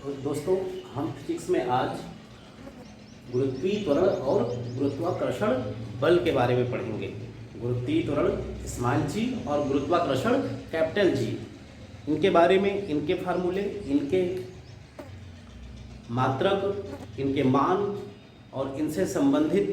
तो दोस्तों हम फिजिक्स में आज गुरुत्वीय त्वरण और गुरुत्वाकर्षण बल के बारे में पढ़ेंगे। गुरुत्वीय त्वरण स्मॉल जी और गुरुत्वाकर्षण कैपिटल जी, इनके बारे में, इनके फार्मूले, इनके मात्रक, इनके मान और इनसे संबंधित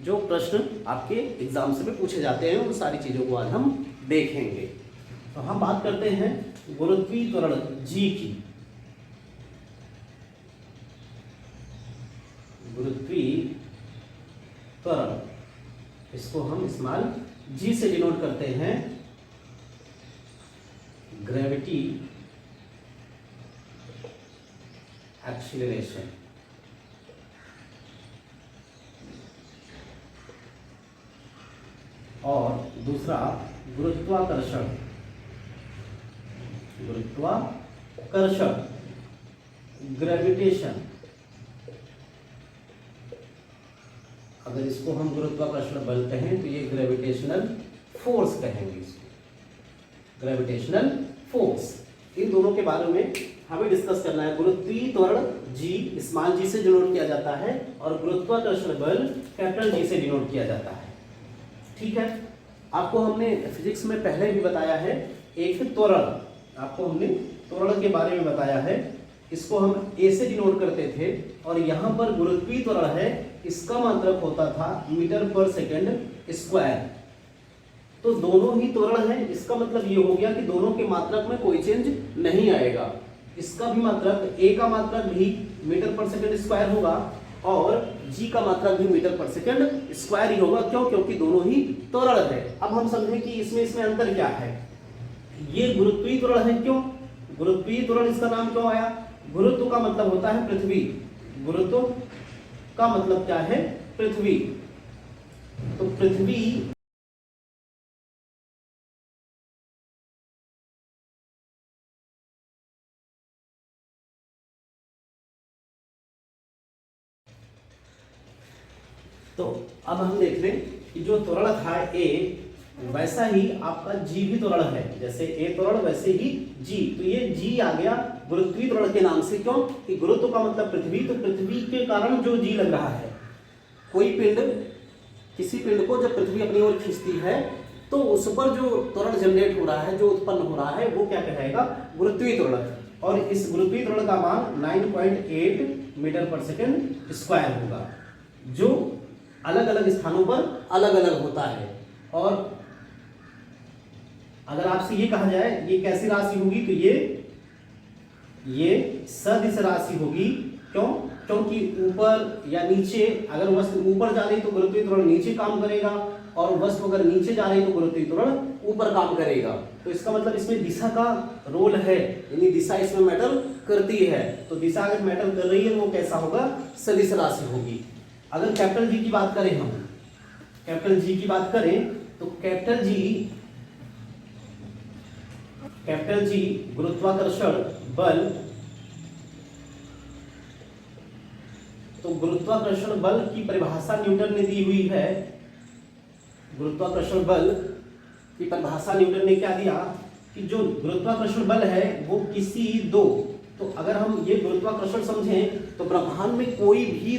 जो प्रश्न आपके एग्जाम्स में पूछे जाते हैं उन सारी चीज़ों को आज हम देखेंगे। तो हम बात करते हैं गुरुत्वीय त्वरण जी की। गुरुत्वीय त्वरण, इसको हम स्मॉल जी से डिनोट करते हैं ग्रेविटी एक्सीलरेशन। और दूसरा गुरुत्वाकर्षण, गुरुत्वाकर्षण ग्रेविटेशन। अगर इसको हम गुरुत्वाकर्षण बल कहें तो ये ग्रेविटेशनल फोर्स कहेंगे इसको, ग्रेविटेशनल फोर्स। इन दोनों के बारे में हमें डिस्कस करना है। गुरुत्वीय त्वरण जी स्मॉल जी से डिनोट किया जाता है और गुरुत्वाकर्षण बल कैपिटल जी से डिनोट किया जाता है। ठीक है, आपको हमने फिजिक्स में पहले भी बताया है, एक त्वरण, आपको हमने त्वरण के बारे में बताया है। इसको हम ए से डिनोट करते थे और यहाँ पर गुरुत्वीय त्वरण है, इसका मात्रक होता था मीटर पर सेकंड स्क्वायर। तो दोनों ही त्वरण है, इसका मतलब ये हो गया कि दोनों के मात्रक में कोई चेंज नहीं आएगा। इसका भी मात्रक, ए का मात्रक भी मीटर पर सेकंड स्क्वायर होगा और जी का मात्रक भी मीटर पर सेकंड स्क्वायर ही होगा। क्यों? क्योंकि दोनों ही त्वरण है। अब हम समझें कि इसमें अंतर क्या है। ये गुरुत्वीय त्वरण है, क्यों गुरुत्वीय त्वरण, इसका नाम क्यों आया? गुरुत्व का मतलब होता है पृथ्वी, गुरुत्व का मतलब क्या है? पृथ्वी। तो पृथ्वी तो अब हम देख लें कि जो त्वरण था ए, वैसा ही आपका जी भी त्वरण है। जैसे ए त्वरण वैसे ही जी, तो ये जी आ गया गुरुत्वीय त्वरण के नाम से। क्यों? कि गुरुत्व का मतलब पृथ्वी, तो पृथ्वी के कारण जो जी लग रहा है। कोई पिंड, किसी पिंड को जब पृथ्वी अपनी ओर खींचती है तो उस पर जो त्वरण जनरेट हो रहा है, जो उत्पन्न हो रहा है, वो क्या कहलाएगा? गुरुत्वीय त्वरण। और इस गुरुत्वीय त्वरण का मान 9.8 मीटर पर सेकंड स्क्वायर होगा, जो अलग अलग स्थानों पर अलग अलग होता है। और अगर आपसे ये कहा जाए ये कैसी राशि होगी, तो ये सदिश राशि होगी। क्यों? क्योंकि ऊपर या नीचे, अगर वस्तु ऊपर जा रही तो गुरुत्वीय त्वरण नीचे काम करेगा और वस्तु अगर नीचे जा रही तो गुरुत्वीय त्वरण ऊपर काम करेगा। तो इसका मतलब इसमें दिशा का रोल है, यानी दिशा इसमें मैटर करती है। तो दिशा अगर मैटर कर रही है वो कैसा होगा? सदिश राशि होगी। अगर कैपिटल जी की बात करें, हम कैपिटल जी की बात करें तो कैपिटल जी गुरुत्वाकर्षण बल। तो गुरुत्वाकर्षण बल की परिभाषा न्यूटन ने दी हुई है। गुरुत्वाकर्षण बल की परिभाषा न्यूटन ने क्या दिया कि जो गुरुत्वाकर्षण बल है वो किसी दो, तो अगर हम ये गुरुत्वाकर्षण समझें तो ब्रह्मांड में कोई भी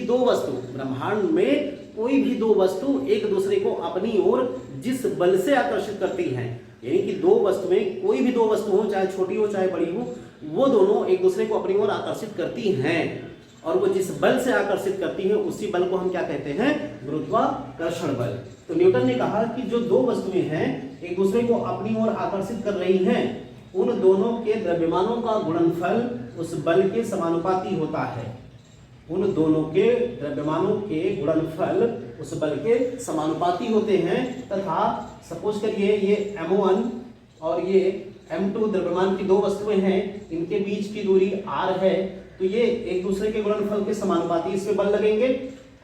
दो वस्तु एक दूसरे को अपनी ओर जिस बल से आकर्षित करती हैं, यानी कि दो वस्तु में कोई भी दो वस्तु हो, चाहे छोटी हो चाहे बड़ी हो, वो दोनों एक दूसरे को अपनी ओर आकर्षित करती हैं। और वो जिस बल से आकर्षित करती हैं उसी बल को हम क्या कहते हैं? गुरुत्वाकर्षण बल। तो न्यूटन ने कहा कि जो दो वस्तुएं हैं एक दूसरे को अपनी ओर आकर्षित कर रही हैं, उन दोनों के द्रव्यमानों का गुणनफल उस बल के समानुपाती होता है। उन दोनों के द्रव्यमानों के गुणनफल उस बल के समानुपाती होते हैं। तथा सपोज करिए ये m1 और ये m2 द्रव्यमान की दो वस्तुएं हैं, इनके बीच की दूरी r है, तो ये एक दूसरे के गुणनफल के समानुपाती इसमें बल लगेंगे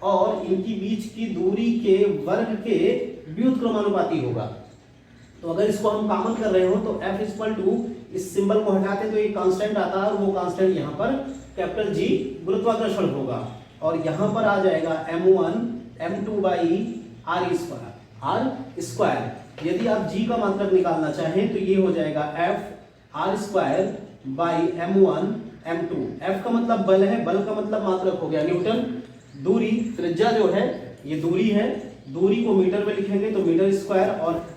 और इनकी बीच की दूरी के वर्ग के व्युत्क्रमानुपाती होगा। तो अगर इसको हम कॉमन कर रहे हो तो F इक्वल टू, इस सिंबल को हटाते तो एक कांस्टेंट आता है और वो कांस्टेंट यहाँ पर कैपिटल जी गुरुत्वाकर्षण होगा और यहाँ पर आ जाएगा m1 m2 by r square. यदि आप g का मात्रक निकालना चाहें तो ये हो जाएगा F r square by m1 m2। f का मतलब बल है, बल का मतलब मात्रक हो गया न्यूटन। दूरी, त्रिज्या जो है ये दूरी है, दूरी को मीटर में लिखेंगे तो मीटर स्क्वायर, और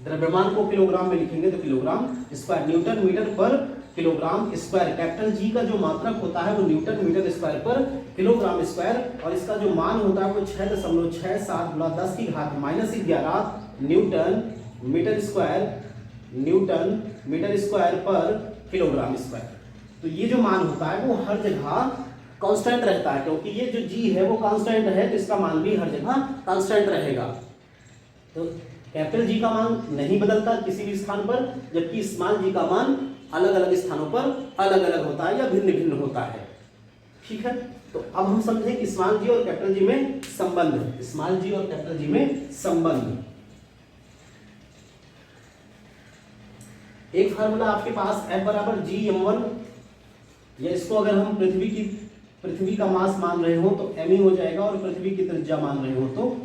द्रव्यमान को किलोग्राम में लिखेंगे तो किलोग्राम स्क्वायर। न्यूटन मीटर पर किलोग्राम स्क्वायर। कैपिटल जी का जो मात्रक होता है वो न्यूटन मीटर स्क्वायर पर किलोग्राम स्क्वायर, और इसका जो मान होता है वो 6.67 गुणा 10 की घात -11 newton metre square, newton metre square पर किलोग्राम स्क्वायर। तो ये जो मान होता है वो हर जगह कांस्टेंट रहता है, क्योंकि ये जो जी है वो कांस्टेंट है तो इसका मान भी हर जगह कांस्टेंट रहेगा। तो कैपिटल जी का मान नहीं बदलता किसी भी स्थान पर, जबकि स्मॉल जी का मान अलग अलग स्थानों पर अलग अलग होता है या भिन्न भिन्न होता है। ठीक है, तो अब हम समझें कि स्मॉल जी और कैपिटल जी में संबंध, स्मॉल जी और कैपिटल जी में संबंध। एक फार्मूला आपके पास F बराबर G/m1, या इसको अगर हम पृथ्वी का मास मान रहे हो तो m हो जाएगा, और पृथ्वी की त्रिज्या मान रहे हो तो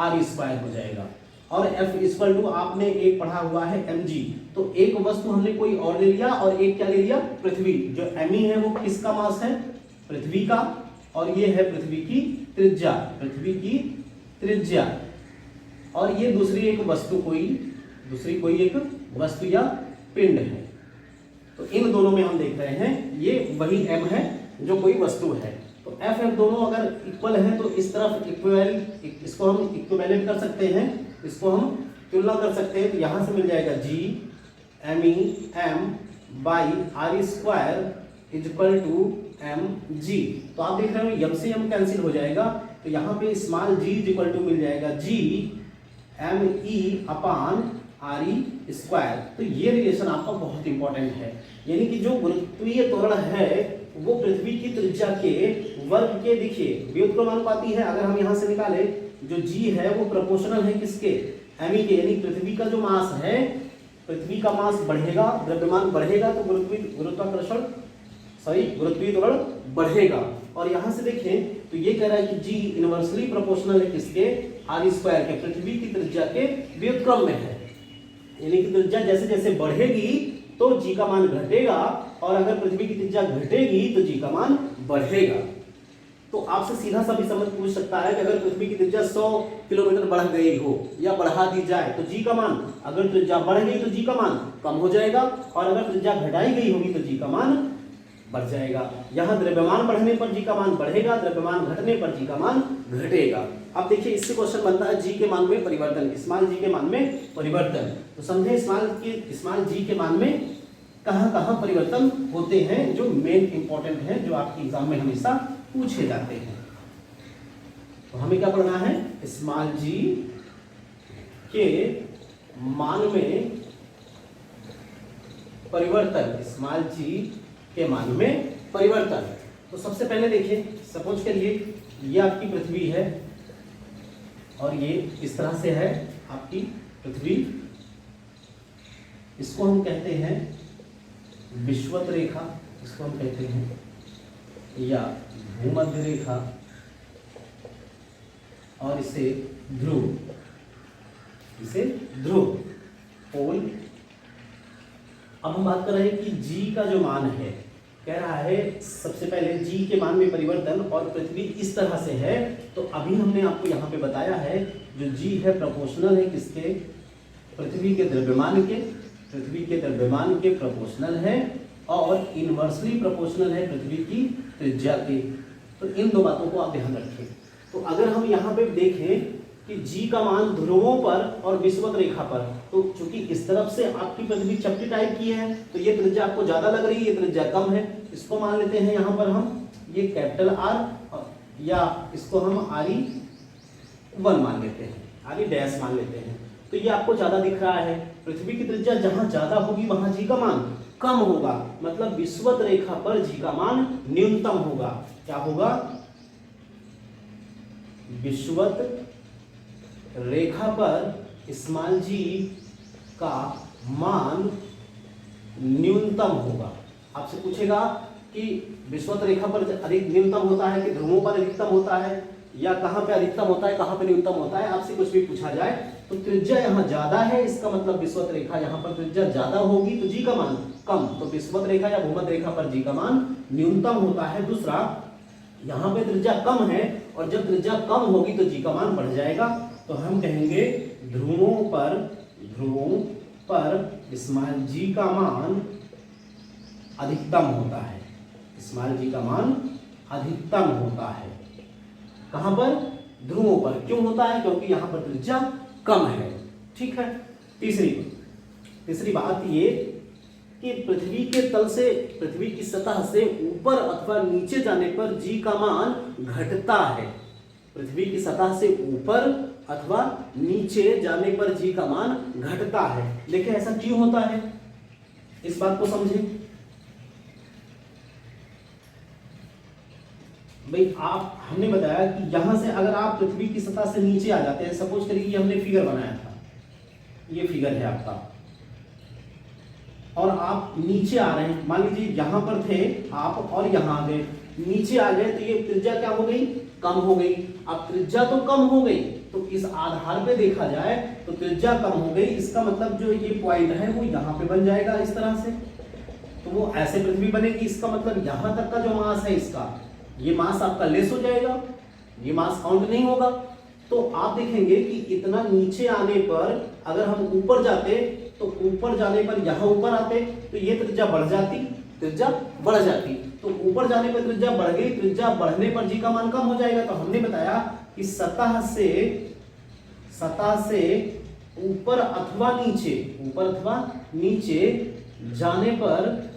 r² हो जाएगा। और F इक्वल टू आपने एक पढ़ा हुआ है mg, तो एक वस्तु हमने कोई और ले लिया और एक क्या ले लिया, पृथ्वी। जो m है वो किसका मास है, पृथ्वी का, और ये है पृथ्वी की त्रिज्या, पृथ्वी की त्रिज्या। और ये दूसरी एक वस्तु कोई एक वस्तु या पिंड है। तो इन दोनों में हम देख रहे हैं ये वही m है जो कोई वस्तु है। तो F दोनों अगर इक्वल है तो इस तरफ इसको हम इक्विवेलेंट कर सकते हैं, इसको हम तुलना कर सकते हैं। तो यहाँ से मिल जाएगा G me m by r² equal to mg। तो आप देख रहे हो m से m कैंसिल हो जाएगा, तो यहाँ पे स्मॉल g इक्वल टू मिल जाएगा G me अपान r²। तो ये रिलेशन आपका बहुत इंपॉर्टेंट है, यानी कि जो गुरुत्वीय त्वरण है वो पृथ्वी की त्रिज्या के वर्ग के, देखिए व्युत्क्रमानुपाती है। अगर हम यहाँ से निकाले जो g है वो प्रोपोर्शनल है किसके, me के, यानी पृथ्वी का जो मास है, पृथ्वी का मास बढ़ेगा, द्रव्यमान बढ़ेगा तो गुरुत्वीय त्वरण बढ़ेगा। और यहाँ से देखें तो ये कह रहा है कि g इनवर्सली प्रोपोर्शनल है किसके, r² के, पृथ्वी की त्रिज्या के व्युत्क्रम में है। यानी कि त्रिज्या जैसे जैसे बढ़ेगी तो g का मान घटेगा, और अगर पृथ्वी की त्रिज्या घटेगी तो g का मान बढ़ेगा। तो आपसे सीधा सा भी समझ पूछ सकता है कि अगर पृथ्वी की त्रिज्या 100 किलोमीटर बढ़ गई हो या बढ़ा दी जाए तो g का मान, अगर त्रिज्या बढ़ गई तो g का मान कम हो जाएगा, और अगर त्रिज्या घटाई गई होगी तो g का मान बढ़ जाएगा। यहाँ द्रव्यमान बढ़ने पर g का मान बढ़ेगा, द्रव्यमान घटने पर g का मान घटेगा। अब देखिए इससे क्वेश्चन बनता है g के मान में परिवर्तन, स्मॉल g के मान में परिवर्तन। तो समझे स्मॉल g के मान में कहाँ परिवर्तन होते हैं जो मेन इंपॉर्टेंट है, जो आपके एग्जाम में हमेशा पूछे जाते हैं। तो हमें क्या पढ़ना है, स्मॉल g के मान में परिवर्तन, स्मॉल g के मान में परिवर्तन। तो सबसे पहले देखिए, सपोज करिए ये आपकी पृथ्वी है और ये इस तरह से है आपकी पृथ्वी, इसको हम कहते हैं विषुवत रेखा, इसको हम कहते हैं या भूमध्य रेखा, और इसे ध्रुव पोल। अब हम बात कर रहे हैं कि g का जो मान है, कह रहा है सबसे पहले g के मान में परिवर्तन, और पृथ्वी इस तरह से है। तो अभी हमने आपको यहाँ पे बताया है जो g है प्रोपोर्शनल है किसके, पृथ्वी के द्रव्यमान के प्रोपोर्शनल है, और इनवर्सली प्रोपोर्शनल है पृथ्वी की त्रिज्या के। तो इन दो बातों को आप ध्यान रखें। तो अगर हम यहाँ पे देखें कि g का मान ध्रुवों पर और विषुवत रेखा पर, तो चूंकि इस तरफ से आपकी पृथ्वी चपटी टाइप की है तो ये त्रिज्या आपको ज्यादा लग रही है, ये त्रिज्या कम है, इसको मान लेते हैं यहाँ पर हम ये कैपिटल R, या इसको हम RE1 मान लेते हैं, RE' मान लेते हैं। तो ये आपको ज्यादा दिख रहा है। पृथ्वी की त्रिज्या जहां ज्यादा होगी वहां g का मान कम होगा, मतलब विषुवत रेखा पर g का मान न्यूनतम होगा। क्या होगा, विषुवत रेखा पर स्मॉल g का मान न्यूनतम होगा। आपसे पूछेगा कि विषुवत रेखा पर अधिक न्यूनतम होता है कि ध्रुवों पर अधिकतम होता है, या कहाँ पे अधिकतम होता है, कहाँ पे न्यूनतम होता है, आपसे कुछ भी पूछा जाए तो त्रिज्या यहाँ ज्यादा है, इसका मतलब विषुवत रेखा यहाँ पर त्रिज्या ज्यादा होगी तो जी का मान कम, तो विषुवत रेखा या भूमध्य रेखा पर जी का मान न्यूनतम होता है। दूसरा, यहाँ पे त्रिज्या कम है और जब त्रिज्या कम होगी तो जी का मान बढ़ जाएगा, तो हम कहेंगे ध्रुवों पर स्मॉल जी का मान अधिकतम होता है, स्मॉल जी का मान अधिकतम होता है। कहां पर? ध्रुवों पर। क्यों होता है? क्योंकि यहां पर त्रिज्या कम है। ठीक है। तीसरी बात ये कि पृथ्वी के तल से, पृथ्वी की सतह से ऊपर अथवा नीचे जाने पर जी का मान घटता है। पृथ्वी की सतह से ऊपर अथवा नीचे जाने पर जी का मान घटता है। देखिए ऐसा क्यों होता है, इस बात को समझें। भाई आप, हमने बताया कि यहां से अगर आप पृथ्वी की सतह से नीचे आ जाते हैं, सपोज करिए कि हमने फिगर बनाया था, ये फिगर है आपका, और आप नीचे आ रहे हैं, मान लीजिए यहां पर थे आप और यहां आ गए, नीचे आ गए, तो ये त्रिज्या क्या हो गई? कम हो गई। अब त्रिज्या तो कम हो गई, तो इस आधार पे देखा जाए तो त्रिज्या कम हो गई, इसका मतलब जो ये पॉइंट है वो यहाँ पे बन जाएगा इस तरह से, तो वो ऐसे पृथ्वी बनेगी। इसका मतलब यहां तक का जो मास है इसका, ये मास आपका लेस हो जाएगा, ये मास काउंट नहीं होगा। तो आप देखेंगे कि इतना नीचे आने पर अगर हम ऊपर जाते तो ऊपर जाने पर यहां ऊपर आते तो ये त्रिज्या बढ़ जाती, त्रिज्या बढ़ जाती, तो ऊपर जाने पर त्रिज्या बढ़ गई, त्रिज्या बढ़ने पर जी का मान कम हो जाएगा। तो हमने बताया कि सतह से ऊपर अथवा नीचे जाने पर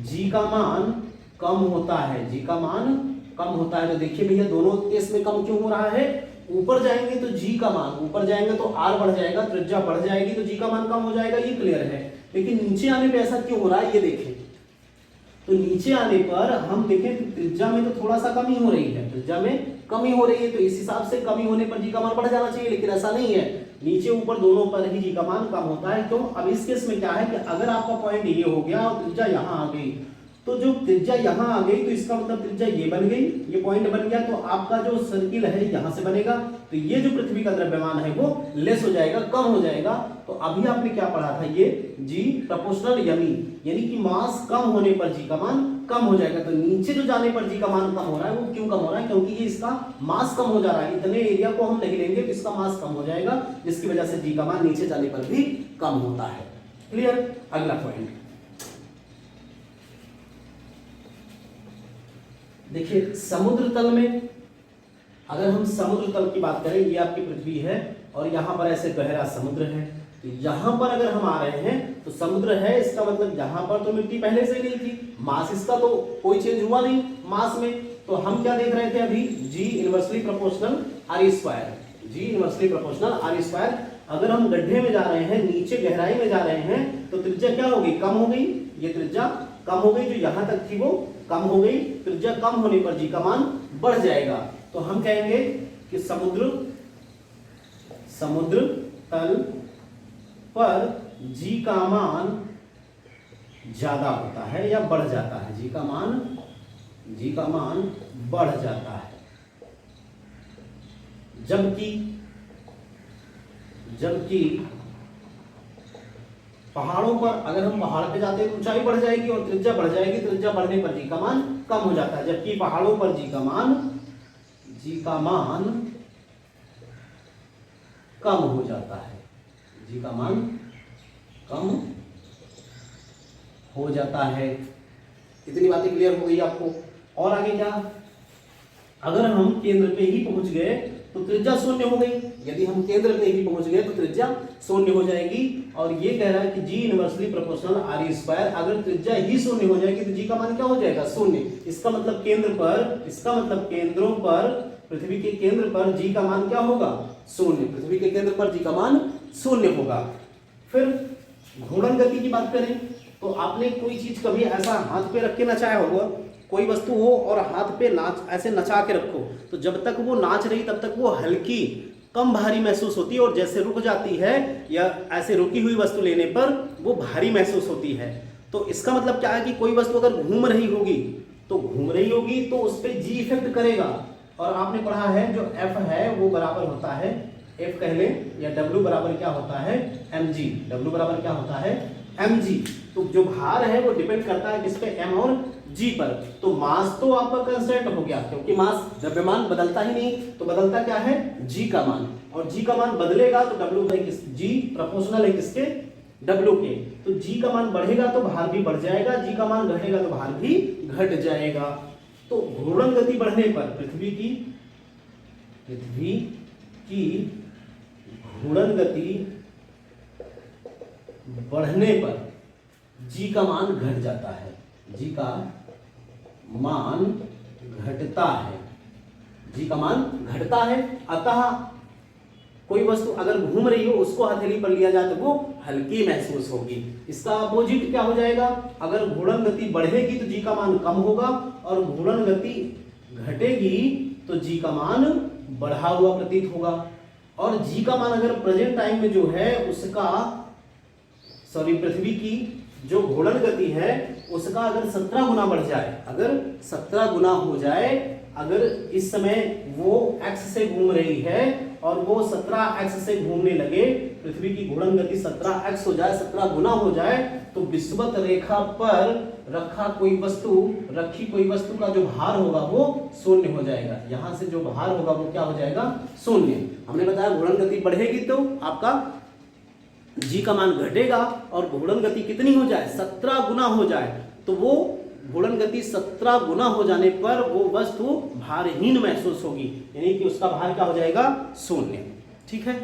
जी का मान कम होता है, जी का मान कम होता है। तो देखिए भैया दोनों केस में कम क्यों हो रहा है? ऊपर जाएंगे तो जी का मान, ऊपर जाएंगे तो आर बढ़ जाएगा, त्रिज्या बढ़ जाएगी तो जी का मान कम हो जाएगा, ये क्लियर है। लेकिन नीचे आने पे ऐसा क्यों हो रहा है, ये देखें। तो नीचे आने पर हम देखें तो त्रिज्या में तो थोड़ा सा कमी हो रही है, त्रिज्या में कमी हो रही है, तो इस हिसाब से कमी होने पर जी का मान बढ़ जाना चाहिए, लेकिन ऐसा नहीं है। नीचे ऊपर दोनों पर ही जी का मान कम होता है। क्यों? अब इस केस में क्या है कि अगर आपका पॉइंट ये हो गया और त्रिज्या यहाँ आ गई, तो जो त्रिज्या यहाँ आ गई तो इसका मतलब त्रिज्या ये बन गई, ये पॉइंट बन गया, तो आपका जो सर्किल है यहाँ से बनेगा, तो ये जो पृथ्वी का द्रव्यमान है वो लेस हो जाएगा, कम हो जाएगा। तो अभी आपने क्या पढ़ा था, ये जी प्रोपोर्शनल यानी कि मास कम होने पर जी का मान कम हो जाएगा। तो नीचे जो जाने पर जी का मान कम हो रहा है, वो क्यों कम हो रहा है? क्योंकि ये इसका मास कम हो जा रहा है, इतने एरिया को हम नहीं लेंगे तो इसका मास कम हो जाएगा, जिसकी वजह से जी का मान नीचे जाने पर भी कम होता है। क्लियर? अगला पॉइंट देखिए, समुद्र तल में, अगर हम समुद्र तल की बात करें, ये आपकी पृथ्वी है और यहाँ पर ऐसे गहरा समुद्र है, तो यहाँ पर अगर हम आ रहे हैं तो समुद्र है, इसका मतलब यहाँ पर तो मिट्टी पहले से नहीं थी, मास इसका तो कोई चेंज हुआ नहीं मास में, तो हम क्या देख रहे थे अभी? G inversely proportional R square, G inversely proportional R square. अगर हम गड्ढे में जा रहे हैं, नीचे गहराई में जा रहे हैं, तो त्रिज्या क्या हो गई? कम हो गई, ये त्रिज्या कम हो गई, जो यहाँ तक थी वो कम हो गई, त्रिज्या कम होने पर जी का मान बढ़ जाएगा। तो हम कहेंगे कि समुद्र तल पर जी का मान ज्यादा होता है या बढ़ जाता है, जी का मान बढ़ जाता है। जबकि पहाड़ों पर, अगर हम पहाड़ पे जाते हैं तो ऊंचाई बढ़ जाएगी और त्रिज्या बढ़ जाएगी, त्रिज्या बढ़ने पर जी का मान कम हो जाता है। जबकि पहाड़ों पर जी का मान कम हो जाता है, जी का मान कम हो जाता है। इतनी बातें क्लियर हो गई आपको? और आगे क्या? अगर हम केंद्र पे ही पहुंच गए तो त्रिज्या शून्य हो गई, यदि हम केंद्र पे ही पहुंच गए तो त्रिज्या शून्य हो जाएगी। और ये कह रहा है कि जी इनवर्सली प्रोपोर्शनल आर स्क्वायर, अगर त्रिज्या ही शून्य हो जाएगी तो जी का मान क्या हो जाएगा? शून्य। इसका मतलब केंद्रों पर, पृथ्वी के केंद्र पर जी का मान क्या होगा? शून्य। पृथ्वी के केंद्र पर जी का मान शून्य होगा। फिर घूर्णन गति की बात करें तो आपने कोई चीज कभी ऐसा हाथ पे रख के नचाया होगा, कोई वस्तु हो और हाथ पे ऐसे नचा के रखो, तो जब तक वो नाच रही तब तक वो हल्की, कम भारी महसूस होती है, और जैसे रुक जाती है या ऐसे रुकी हुई वस्तु लेने पर वो भारी महसूस होती है। तो इसका मतलब क्या है कि कोई वस्तु अगर घूम रही होगी तो उस पर जी इफेक्ट करेगा, और आपने पढ़ा है जो F है वो बराबर होता है, F कह लें, या W बराबर क्या होता है mg, W बराबर क्या होता है mg। तो जो भार है वो डिपेंड करता है किस पे, m और g पर। तो मास तो आपका कांस्टेंट हो गया, क्योंकि मास द्रव्यमान बदलता ही नहीं, तो बदलता क्या है g का मान, और g का मान बदलेगा तो W है किस, g प्रोपोर्शनल है किसके, W के। तो g का मान बढ़ेगा तो भार भी बढ़ जाएगा, g का मान घटेगा तो भार भी घट जाएगा। तो घूर्णन गति बढ़ने पर पृथ्वी की घूर्णन गति बढ़ने पर g का मान घट जाता है, g का मान घटता है, g का मान घटता है। अतः कोई वस्तु अगर घूम रही हो उसको हथेली पर लिया जाए तो वो हल्की महसूस होगी। इसका अपोजिट क्या हो जाएगा, अगर घूर्णन गति बढ़ेगी तो g का मान कम होगा, और घूर्णन गति घटेगी तो g का मान बढ़ा हुआ प्रतीत होगा। और g का मान अगर प्रेजेंट टाइम में जो है उसका, सॉरी, पृथ्वी की जो घूर्णन गति है उसका अगर 17 गुना बढ़ जाए, अगर 17 गुना हो जाए, अगर इस समय वो x से घूम रही है और वो 17x से घूमने लगे, पृथ्वी की घूर्णन गति 17x हो जाए, 17 गुना हो जाए, तो विषुवत रेखा पर रखी कोई वस्तु का जो भार होगा वो शून्य हो जाएगा। यहाँ से जो भार होगा वो क्या हो जाएगा, शून्य। हमने बताया घूर्णन गति बढ़ेगी तो आपका g का मान घटेगा, और घूर्णन गति कितनी हो जाए, 17 गुना हो जाए, तो वो घूर्णन गति 17 गुना हो जाने पर वो वस्तु भारहीन महसूस होगी, यानी कि उसका भार क्या हो जाएगा, शून्य। ठीक है।